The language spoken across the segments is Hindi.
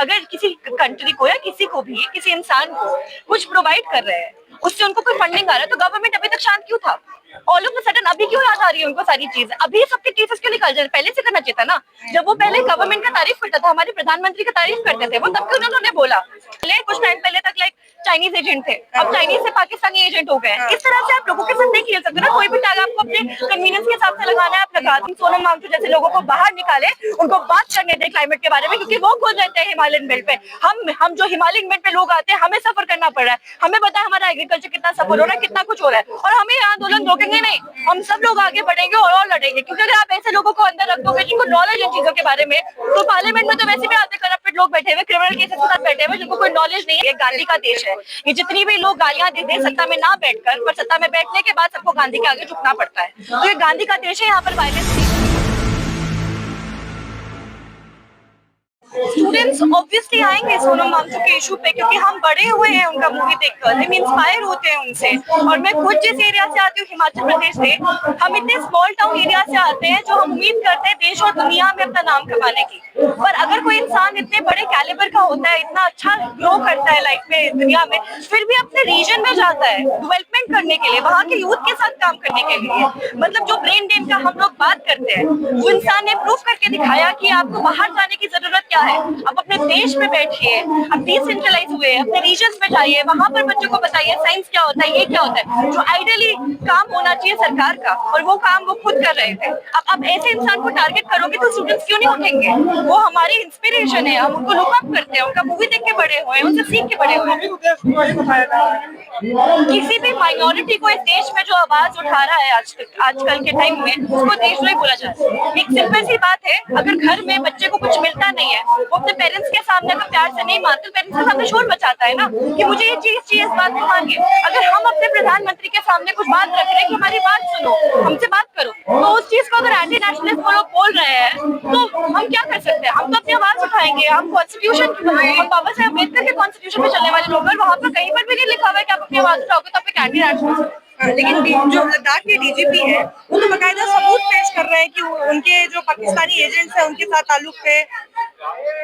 अगर किसी कंट्री को या किसी को भी, किसी इंसान को कुछ प्रोवाइड कर रहे हैं, उससे उनको कोई फंडिंग आ रहा है, तो गवर्नमेंट अभी तक शांत क्यों था? ऑल ऑफ द सडन अभी क्यों याद आ रही है उनको सारी चीजें? अभी सबके केसेस क्यों निकाल जाए? पहले से करना चाहिए था ना। जब वो पहले गवर्नमेंट का तारीफ करता था, हमारे प्रधानमंत्री का तारीफ करते थे, वो तब क्यों उन्होंने बोला? पहले कुछ टाइम पहले तक लाइक चाइनीज एजेंट थे, अब चाइनीज से पाकिस्तानी एजेंट हो गए। इस तरह से आप लोगों के साथ नहीं खेल सकते ना। कोई भी टैग आपको अपने कन्वीनियंस के हिसाब से लगाना है, आप लगा दें। सोनम वांगचुक जैसे लोगों को बाहर निकाले, उनको बात करने दें क्लाइमेट के बारे में, क्योंकि वो खुद रहते हैं हिमालयन बेल्ट पे। हम जो हिमालयन बेल्ट पे लोग आते हैं, हमें सफर करना पड़ रहा है। हमें पता है हमारा एग्रीकल्चर कितना सफर हो रहा है, कितना कुछ हो रहा है, और हमें आंदोलन रोकेंगे नहीं। हम सब लोग आगे बढ़ेंगे और लड़ेंगे, क्योंकि अगर आप ऐसे लोगों को अंदर रख दोगे जिनको नॉलेज इन चीजों के बारे में, तो पार्लियामेंट में तो वैसे भी आते करप्टेड लोग बैठे हुए, क्रिमिनल केसेस के साथ बैठे हुए, जिनको कोई नॉलेज नहीं है। ये गांधी का देश है। ये जितनी भी लोग गालियां देते हैं सत्ता में ना बैठकर, पर सत्ता में बैठने के बाद सबको गांधी के आगे झुकना पड़ता है। तो ये गांधी का देश है, यहाँ पर वायलेंस नहीं। स्टूडेंट्स ऑब्वियसली आएंगे सोनम वांगचुक के इशू पे, क्योंकि हम बड़े हुए हैं उनका मूवी देखकर, हम इंस्पायर होते हैं उनसे। और मैं खुद जिस एरिया से आती हूँ, हिमाचल प्रदेश से, हम इतने स्मॉल टाउन एरिया से आते हैं जो हम उम्मीद करते हैं देश और दुनिया में अपना नाम कमाने की। पर अगर कोई इंसान इतने बड़े कैलिबर का होता है, इतना अच्छा ग्रो करता है लाइफ में, दुनिया में, फिर भी अपने रीजन में जाता है डेवलपमेंट करने के लिए, वहाँ के यूथ के साथ काम करने के लिए, मतलब जो ब्रेन ड्रेन का हम लोग बात करते हैं, वो इंसान ने प्रूफ करके दिखाया कि आपको बाहर जाने की जरूरत क्या है। अब अपने देश में बैठिए, अब डिसेंट्रलाइज हुए, अपने रीजन में जाइए, वहां पर बच्चों को बताइए साइंस क्या होता है, ये क्या होता है, जो आइडियली काम होना चाहिए सरकार का, और वो काम वो खुद कर रहे थे। अब ऐसे इंसान को टारगेट करोगे तो स्टूडेंट्स क्यों नहीं उठेंगे? वो हमारी इंस्पिरेशन है, हम उनको लुक अप करते हैं, उनका मूवी देख के बड़े हुए हैं, उनसे सीख के बड़े हुए हैं। किसी भी माइनॉरिटी को इस देश में जो आवाज उठा रहा है आजकल के टाइम में, उसको देशद्रोही बोला जाता है। एक सिंपल सी बात है, अगर घर में बच्चे को कुछ मिलता नहीं है, वो अपने पेरेंट्स के सामने अगर प्यार से नहीं मानते, पेरेंट्स के सामने शोर मचाता है ना कि मुझे ये चीज चाहिए, इस बात को मांगिए। अगर हम अपने प्रधानमंत्री के सामने कुछ बात रख रहे हैं कि हमारी बात सुनो, हमसे बात करो, तो उस चीज को अगर एंटी नेशनलिस्ट लोग बोल रहे हैं, तो हम क्या कर सकते हैं? हम तो अपनी आवाज उठाएंगे। हम कॉन्स्टिट्यूशन, हम बाबा साहेब अम्बेडकर के कॉन्स्टिट्यूशन में चलने वाले लोग हैं, वहाँ पर कहीं पर भी नहीं लिखा हुआ है कि आप अपनी आवाज उठाओगे तो आप एक एंटी नेशनलिस्ट। लेकिन जो लद्दाख के डीजीपी है, वो तो बकायदा सबूत पेश कर रहे हैं कि उनके जो पाकिस्तानी एजेंट्स हैं उनके साथ ताल्लुक है।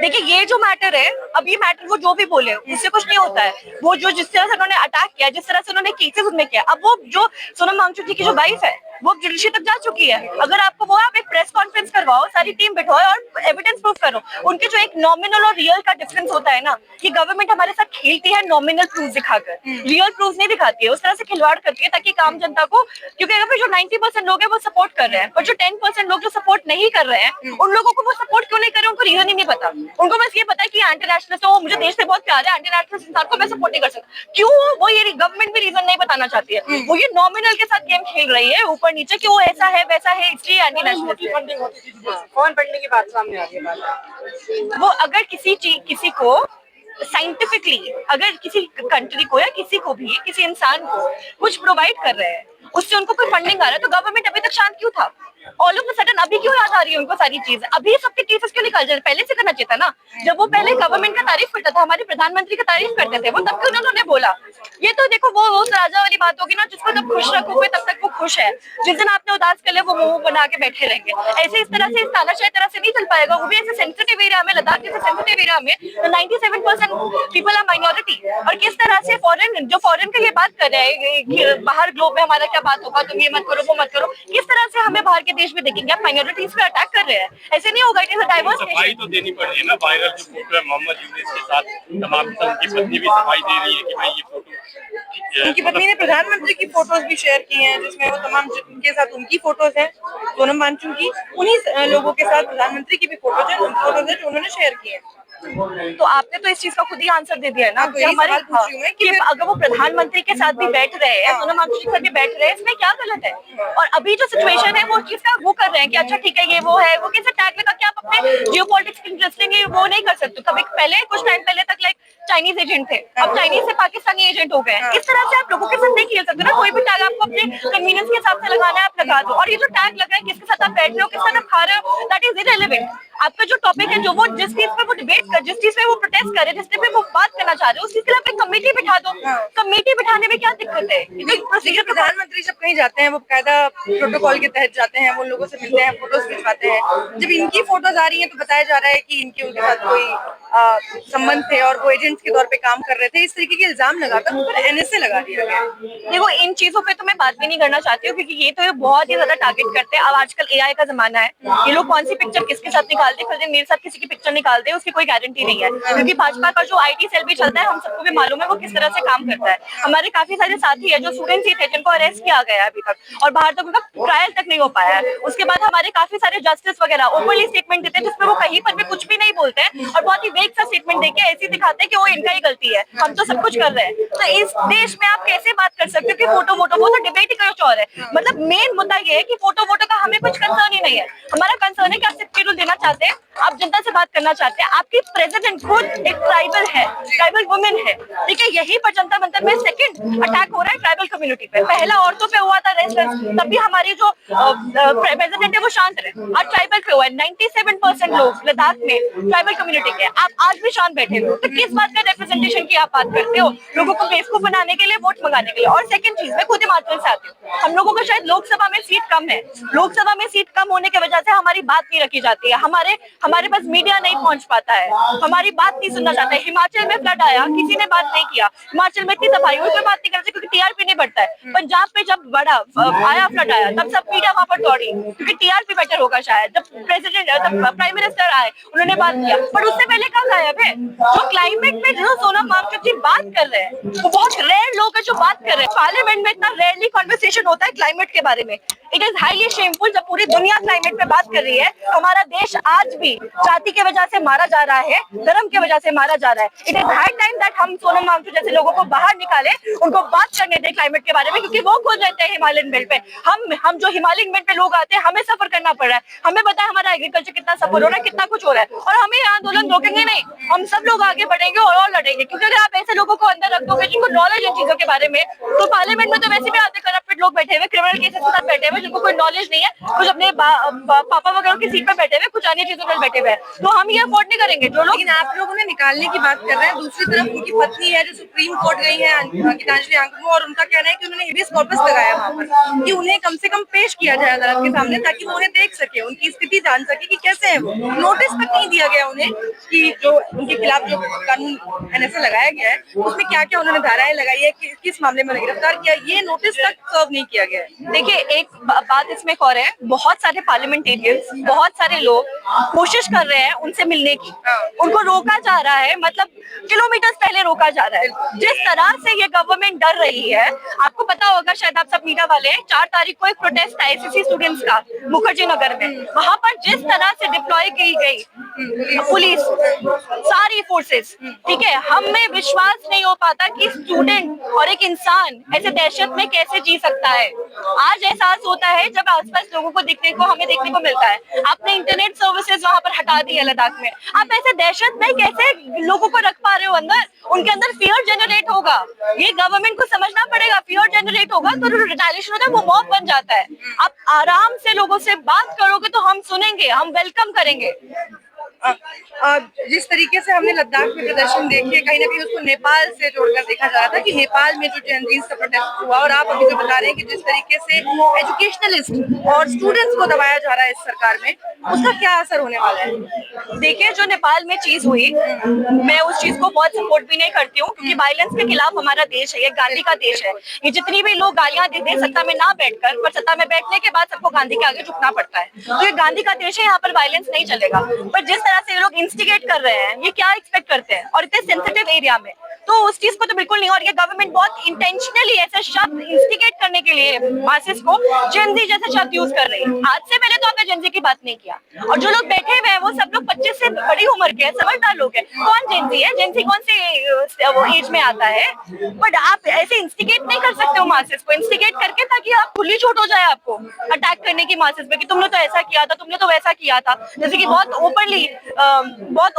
देखिए, ये जो मैटर है, अब ये मैटर वो जो भी बोले उससे कुछ नहीं होता है। वो जो जिस तरह से उन्होंने अटैक किया, जिस तरह से उन्होंने केसेस उनमें किया, अब वो जो सोनम वांगचुक जी की जो वाइफ है, वो जुडिशरी तक जा चुकी है। अगर आपको वो, आप एक प्रेस कॉन्फ्रेंस करवाओ, सारी टीम बिठाओ और एविडेंस प्रूफ करो। उनके जो एक नॉमिनल और रियल का डिफरेंस होता है ना, कि गवर्नमेंट हमारे साथ खेलती है नॉमिनल प्रूफ दिखाकर, रियल प्रूफ नहीं दिखाती है, उस तरह से खिलवाड़ करती है ताकि आम जनता को, क्योंकि अगर जो 90% लोग हैं वो सपोर्ट कर रहे हैं, और जो 10% लोग जो सपोर्ट नहीं कर रहे हैं, उन लोगों को वो सपोर्ट क्यों नहीं कर रहे हैं, उनको रीजन ही नहीं पता। उनको बस ये पता है कि एंटी नेशनलिस्ट हो, मुझे देश से बहुत प्यार है, एंटी नेशनलिस्ट इंसान को मैं सपोर्ट नहीं कर सकता। क्यों? वो ये गवर्नमेंट भी रीजन नहीं बताना चाहती है। वो ये नॉमिनल के साथ गेम खेल रही है ऊपर नीचे, कि वो ऐसा है वैसा है, इसलिए एंटी नेशनलिस्ट। कौन पढ़ने की बात सामने आ रही है? वो अगर किसी को साइंटिफिकली, अगर किसी कंट्री को या किसी को भी, किसी इंसान को कुछ प्रोवाइड कर रहे हैं, उससे उनको कोई फंडिंग आ रहा है, तो गवर्नमेंट अभी तक शांत क्यों था? ऑल ऑफ द सडन अभी क्यों याद आ रही है उनको सारी चीजें? अभी सबके केसेस क्यों निकाल जाए? पहले से करना चाहिए था ना। जब वो पहले गवर्नमेंट का तारीफ करता था, हमारे प्रधानमंत्री का तारीफ करते थे, वो तब क्यों उन्होंने बोला? ये तो देखो वो राजा वाली बात होगी ना, जिसको जब खुश रखोगे तब तक वो खुश है, जिस दिन आपने उदास कर लिया वो मुंह बना के बैठे रहेंगे। ऐसे इस तरह से, इस तानाशाही तरह से नहीं चल पाएगा। वो भी ऐसे सेंसिटिव एरिया में, लद्दाख जैसे सेंसिटिव एरिया में 97% पीपल आर माइनॉरिटी। और किस तरह से फॉरेन का ये बात कर रहे हैं कि बाहर ग्लोब में हमारा क्या बात होगा, तुम ये मत करो, वो मत करो, किस तरह से हमें बाहर के देश में देखेंगे? आप माइनॉरिटीज पे अटैक कर रहे हैं, ऐसे नहीं होगा। It is a diverse nation. सफाई तो देनी पड़ रही है ना। वायरल जो फोटो है मोहम्मद यूनिस के साथ, तमाम उनकी पत्नी भी सफाई दे रही है कि भाई ये फोटो, उनकी पत्नी ने प्रधानमंत्री की फोटोज भी शेयर की हैं, जिसमें वो तमाम जिनके साथ उनकी फोटोज हैं, सोनम वांगचुक की, उन्हीं लोगों के साथ प्रधानमंत्री की भी फोटोज हैं जो उन्होंने शेयर की है। तो आपने तो इस चीज का खुद ही आंसर दे दिया है ना, कि हमारे कि अगर वो प्रधानमंत्री के साथ भी बैठ रहे हैं, सोनम वांगचुक के साथ भी बैठ रहे हैं, इसमें क्या गलत है? और अभी जो सिचुएशन है वो चीज का वो कर रहे हैं कि अच्छा ठीक है, ये वो है, वो कैसे टैग लगा कि आप अपने जियोपॉलिटिक्स इंटरेस्टिंगली वो नहीं कर सकते। कभी पहले कुछ टाइम पहले तक लाइक चाइनीज एजेंट थे, अब चाइनीज से पाकिस्तानी एजेंट हो गए। इस तरह से आप लोगों के साथ नहीं खेल सकते ना। कोई भी टैग आपको अपने कन्वीनियंस के हिसाब से लगाना है, आप लगा दो। और ये जो टैग लगा है, किसके साथ आप बैठ रहे हो, किसके साथ आप खा रहे हो, दैट इज इररिलेवेंट। आपका जो टॉपिक है, जो वो जिस चीज पे वो डिबेट कर, जिस चीज पे वो प्रोटेस्ट कर रहे हैं, जिस पे वो बात करना चाह रहे हैं, उस चीज के लिए आप एक कमेटी बिठा दो। कमेटी बिठाने में क्या दिक्कत है? प्रोसीजर प्रधानमंत्री जब कहीं जाते हैं वो कायदा प्रोटोकॉल के तहत जाते हैं, वो लोगों से मिलते हैं, फोटोज खिंचवाते हैं। जब इनकी फोटोज आ रही हैं तो बताया जा रहा है कि इनके उनके साथ कोई संबंध थे और वो एजेंट्स के तौर पे काम कर रहे थे। इस तरीके के इल्जाम लगाकर उन पर एनएसए लगा दिया गया। देखो, इन चीजों पे तो मैं बात भी नहीं करना चाहती हूँ, क्योंकि ये तो ये बहुत ही ज्यादा टारगेट करते हैं। अब आजकल एआई का जमाना है, ये लोग कौन सी पिक्चर किसके साथ निकाल दे, फिर दिन मेरे साथ किसी की पिक्चर निकाल दे, उसकी कोई गारंटी नहीं है। क्योंकि भाजपा का जो आईटी सेल भी चलता है, हम सबको भी मालूम है वो किस तरह से काम करता है। हमारे काफी सारे साथी है जो स्टूडेंट्स ही थे, जिनको अरेस्ट किया गया है अभी तक, और बाहर तक उनका ट्रायल तक नहीं हो पाया है। उसके बाद हमारे काफी सारे जस्टिस वगैरह ओपनली स्टेटमेंट देते हैं, जिसमें वो कहीं पर भी कुछ भी नहीं बोलते हैं और बहुत ही वेग सा स्टेटमेंट देके ऐसे दिखाते हैं कि वो इनका ही गलती है, हम तो सब कुछ कर रहे हैं। तो इस देश में आप कैसे बात कर सकते हो कि फोटो वोटो, वो तो डिबेट ही कुछ और है। मतलब मेन मुद्दा ये है कि फोटो वोटो का हमें कुछ कंसर्न ही नहीं है। हमारा कंसर्न है कि आप सिर्फ शेड्यूल देना चाहते हैं, आप जनता से बात करना चाहते हैं। आपकी प्रेसिडेंट खुद एक ट्राइबल है, ट्राइबल वुमेन है, ठीक है। यही पर जंतर मंतर में सेकंड अटैक हो रहा है ट्राइबल कम्युनिटी पे। पहला औरतों पे हुआ था रेजिस्टेंस, तब भी हमारी जो प्रेसिडेंट है वो शांत रहे। और ट्राइबल पे हुआ है, 97% लोग लद्दाख में ट्राइबल कम्युनिटी के, आप आज भी शांत बैठे हो। तो किस बात का रिप्रेजेंटेशन की आप बात करते हो? लोगों को बेवकूफ बनाने के लिए, वोट मंगाने के लिए। और सेकंड चीज, मैं खुद हिमाचल से आती हूँ, हम लोगों को शायद लोकसभा में सीट कम है। लोकसभा में सीट कम होने की वजह से हमारी बात नहीं रखी जाती है, हमारे पास मीडिया नहीं पहुंच पाता है, हमारी बात नहीं सुनना चाहता है। हिमाचल में फ्लड आया, किसी ने बात नहीं किया। हिमाचल में इतनी तबाही हुई, कोई बात नहीं करते, क्योंकि टीआरपी नहीं बढ़ता है। पंजाब पे जब बड़ा आया, फ्लड आया, तब सब मीडिया वहां पर दौड़ी, क्योंकि टीआरपी बेटर होगा शायद। जब प्राइम मिनिस्टर आए, उन्होंने बात किया, पर उससे पहले कहाँ गायब है? जो क्लाइमेट में जो सोनम वांगचुक जी बात कर रहे हैं, वो बहुत रेयर लोग हैं जो बात कर रहे हैं। पार्लियामेंट में इतना रेयरली कॉन्वर्सेशन होता है क्लाइमेट के बारे में। इट इज हाईली शेमफुल जब पूरी दुनिया क्लाइमेट पे बात कर रही है। हमारा देश आज भी जाति की वजह से मारा जा रहा है, धर्म की वजह से मारा जा रहा है। It is high time that हम सोनम वांगचुक जैसे लोगों को बाहर निकाले, उनको बात करने दें क्लाइमेट के बारे में, क्योंकि वो खुद रहते हैं हिमालयन बेल्ट पे। हम जो हिमालयन बेल्ट पे लोग आते हैं, हमें सफर करना पड़ रहा है। हमें पता है हमारा एग्रीकल्चर कितना सफर हो रहा है, कितना कुछ हो रहा है, और हमें आंदोलन रोकेंगे नहीं। हम सब लोग आगे बढ़ेंगे और लड़ेंगे, क्योंकि अगर आप ऐसे लोगों को अंदर रख दोगे जिनको नॉलेज है चीजों के बारे में, तो पार्लियामेंट में तो वैसे भी आते करप्टेड लोग बैठे हुए, क्रिमिनल केसेस के साथ बैठे हुए, जिनको कोई नॉलेज नहीं है, कुछ अपने पापा वगैरह की सीट पर बैठे हुए, कुछ अन्य चीजों पर बैठे हुए। तो हम ये अफोर्ड नहीं करेंगे। जो लोग, लेकिन आप लोग उन्हें निकालने की बात कर रहे हैं, दूसरी तरफ उनकी पत्नी है जो सुप्रीम कोर्ट गई है, गीतांजलि आंकड़ू, और उनका कहना है कि उन्होंने हेबियस कॉर्पस लगाया वहाँ पर, कि उन्हें कम से कम पेश किया जाए अदालत के सामने, ताकि वो उन्हें देख सके, उनकी स्थिति जान सके कि कैसे है वो। नोटिस तक नहीं दिया गया उन्हें कि जो उनके खिलाफ जो कानून एनएसए लगाया गया है, उसमें क्या क्या उन्होंने धाराएं लगाई है, किस मामले में गिरफ्तार किया, ये नोटिस तक सर्व नहीं किया गया है। देखिए, एक बात इसमें और है, बहुत सारे पार्लियामेंटेरियंस, बहुत सारे लोग कोशिश कर रहे हैं उनसे मिलने की, उनको रोका जा रहा है, मतलब किलोमीटर पहले रोका जा रहा है। जिस तरह से ये गवर्नमेंट डर रही है, आपको पता होगा, शायद आप सब मीडिया वाले, 4 तारीख को एक प्रोटेस्ट था एसएससी स्टूडेंट्स का मुखर्जी नगर में। वहां पर जिस तरह से डिप्लॉय की गई पुलिस, सारी फोर्सेस, ठीक है, हमें विश्वास नहीं हो पाता कि स्टूडेंट और एक इंसान ऐसे दहशत में कैसे जी सकता है। आज एहसास होता है जब आसपास लोगों को हमें देखने को मिलता है। आपने इंटरनेट सर्विसेज वहां पर हटा दी है लद्दाख में, आप ऐसे दहशत में कैसे लोगों को रख पा रहे हो अंदर? उनके अंदर फियर जनरेट होगा, ये गवर्नमेंट को समझना पड़ेगा। फियर जनरेट होगा तो रिटेलिएशन होता है, वो मॉब बन जाता है। आप आराम से लोगों से बात करोगे तो हम सुनेंगे, हम वेलकम करेंगे। जिस तरीके से हमने लद्दाख में प्रदर्शन देखे, कहीं ना कहीं उसको नेपाल से जोड़कर देखा जा रहा था कि नेपाल में जो जेनजीज का प्रोटेस्ट हुआ, और आप अभी जो बता रहे हैं कि जिस तरीके से एजुकेशनलिस्ट और स्टूडेंट्स को दबाया जा रहा है इस सरकार में, उसका क्या असर होने वाला है? देखिए, जो नेपाल में चीज हुई, मैं उस चीज को बहुत सपोर्ट भी नहीं करती हूँ, क्योंकि वायलेंस के खिलाफ हमारा देश है, ये गांधी का देश है। ये जितनी भी लोग गालियां देते हैं सत्ता में ना बैठकर, पर सत्ता में बैठने के बाद सबको गांधी के आगे झुकना पड़ता है। तो ये गांधी का देश है, यहाँ पर वायलेंस नहीं चलेगा। पर जिस तरह से ये लोग इंस्टिगेट कर रहे हैं, ये क्या एक्सपेक्ट करते हैं, और इतने सेंसिटिव एरिया में, तो उस चीज को तो बिल्कुल नहीं। और ये गवर्नमेंट बहुत इंटेंशनली ऐसे शब्द इंस्टिगेट करने के लिए मासेस को जेनजी जैसे शब्द यूज कर रही है। आज से पहले तो आपने जेनजी की बात नहीं किया, और जो लोग बैठे हुए हैं वो सब लोग 25 से बड़ी उम्र के हैं, समझदार लोग हैं। कौन जेनजी है? जेनजी कौन से वो एज में आता है? बट आप ऐसे इंस्टिगेट नहीं कर सकते हो मासेस को, इंस्टिगेट करके, ताकि आप खुली छूट हो जाए आपको अटैक करने की मासेस पे, कि तुमने तो ऐसा किया था, तुमने तो वैसा किया था। जैसे कि बहुत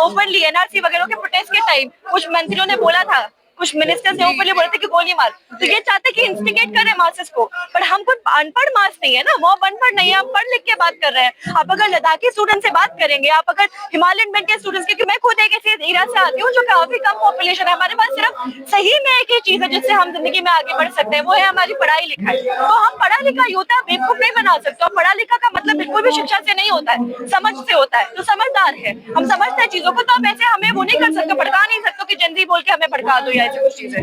ओपनली एनआरसी वगैरह के प्रोटेस्ट के टाइम कुछ मंत्रियों ने बोला था, कुछ मिनिस्टर्स ने ऊपर बोले थे कि गोली मार, तो ये चाहते कि इंस्टिगेट करें मासेस को, पर हम कोई अनपढ़ मास नहीं है ना, वो अनपढ़ नहीं है, हम पढ़ लिख के बात कर रहे हैं। आप अगर लद्दाखी स्टूडेंट से बात करेंगे, आप अगर हिमालयन बेल्ट के स्टूडेंट्स, क्योंकि मैं खुद एक ऐसे एरिया से आती हूँ जो काफी कम पॉपुलेशन है, हमारे पास सिर्फ सही में एक ही चीज है जिससे हम जिंदगी में आगे बढ़ सकते हैं, वो है हमारी पढ़ाई लिखाई। तो हम पढ़ा लिखा होता है, बेवकूफ नहीं बना सकते। और पढ़ा लिखा का मतलब बिल्कुल भी शिक्षा से नहीं होता है, समझ से होता है। तो समझदार है, हम समझते हैं चीजों को, तो आप ऐसे हमें वो नहीं कर सकते, भड़का नहीं सकते कि जल्दी बोल के हमें भड़का दो या ऐसी कुछ चीजें।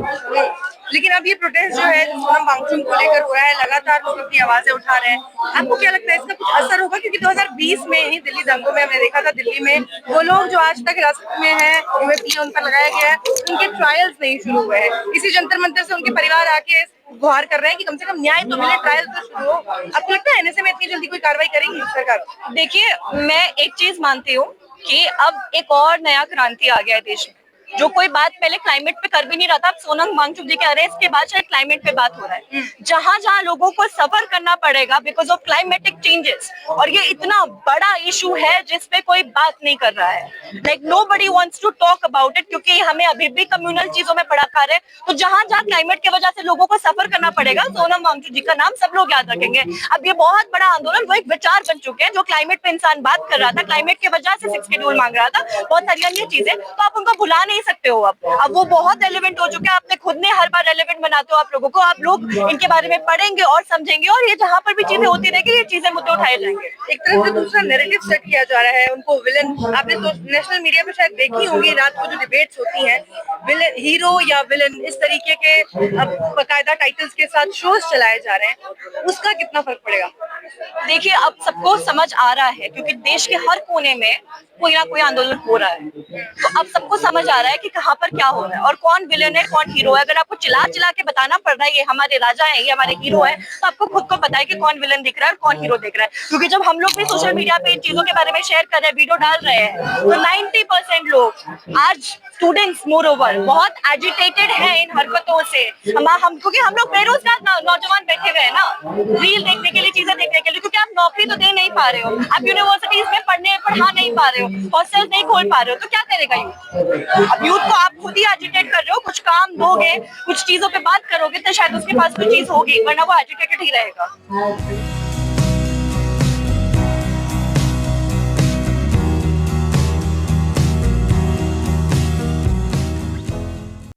लेकिन अब ये प्रोटेस्ट जो है सोनम वांगचुक को लेकर हो रहा है, लगातार लोग अपनी आवाजें उठा रहे हैं, आपको क्या लगता है इसका कुछ असर होगा? क्योंकि 2020 में ही दिल्ली दंगों में हमने देखा था, दिल्ली में वो लोग जो आज तक हिरासत में है, यूएपी उन पर लगाया गया है, उनके ट्रायल्स नहीं शुरू हुए हैं। इसी जंतर मंतर से उनके परिवार आके गुहार कर रहे हैं कि कम से कम न्याय तो मिले, ट्रायल तो शुरू हो। आपको लगता है एनएसए में इतनी जल्दी कोई कार्रवाई करेगी सरकार? देखिए, मैं एक चीज मानती हूँ कि अब एक और नया क्रांति आ गया है देश में, जो कोई बात पहले क्लाइमेट पे कर भी नहीं रहा था, अब सोनम वांगचुक जी के अरेस्ट के बाद शायद क्लाइमेट पे बात हो रहा है। जहां जहां लोगों को सफर करना पड़ेगा बिकॉज ऑफ क्लाइमेटिक चेंजेस, और ये इतना बड़ा इशू है जिसपे कोई बात नहीं कर रहा है, like nobody wants to talk about it, क्योंकि हमें अभी भी कम्युनल चीजों में पड़ा खा रहे हैं। तो जहां जहां क्लाइमेट की वजह से लोगों को सफर करना पड़ेगा, सोनम वांगचुक जी का नाम सब लोग याद रखेंगे। अब ये बहुत बड़ा आंदोलन, वो एक विचार बन चुके हैं, जो क्लाइमेट पे इंसान बात कर रहा था, क्लाइमेट की वजह से 6 शेड्यूल मांग रहा था, बहुत सारी अन्य चीजें, तो आप उनको भुला नहीं सकते हो। अब वो बहुत रेलेवेंट हो चुके हैं, आपने खुद ने हर बार रेलेवेंट बनाते हो आप लोगों को, आप लोग इनके बारे में पढ़ेंगे और समझेंगे, और ये जहां पर भी चीजें होती रहेगी, ये चीजें मुद्दे उठाए जाएंगे। एक तरफ से दूसरा नैरेटिव सेट किया जा रहा है, उनको विलन, आपने तो नेशनल मीडिया पे शायद देखी होंगी रात को जो डिबेट्स होती हैं, विलन हीरो या विलन, इस तरीके के अब बाकायदा टाइटल्स के साथ शोज चलाए जा रहे हैं, उसका कितना फर्क पड़ेगा? देखिए, अब सबको समझ आ रहा है, क्योंकि देश के हर कोने में कोई ना कोई आंदोलन हो रहा है, तो अब सबको समझ आ रहा है कि कहाँ पर क्या हो रहा है और कौन विलेन है कौन हीरो है। अगर आपको चिल्ला चिल्ला के बताना पड़ रहा है ये हमारे राजा है, ये हमारे हीरो है, तो आपको खुद को पता है कि कौन विलेन दिख रहा है और कौन हीरो दिख रहा है। क्योंकि जब हम लोग भी सोशल मीडिया पे इन चीजों के बारे में शेयर कर रहे हैं, वीडियो डाल रहे हैं, तो 90% लोग, आज स्टूडेंट्स मोर ओवर, बहुत एजिटेटेड है इन हरकतों से। क्योंकि हम लोग बेरोजगार नौजवान बैठे हुए हैं ना, रील देखने के लिए, चीजें देखने के लिए, क्योंकि आप नौकरी तो दे नहीं पा रहे हो, आप यूनिवर्सिटीज में पढ़ा नहीं पा रहे हो, हॉस्टल्स नहीं खोल पा रहे हो, तो क्या करेगा यूथ? अब यूथ को आप खुद ही एजिटेट कर रहे हो, कुछ काम दोगे, कुछ चीजों पे बात करोगे, तो शायद उसके पास कोई चीज होगी, वरना वो एजिटेटेड ही रहेगा।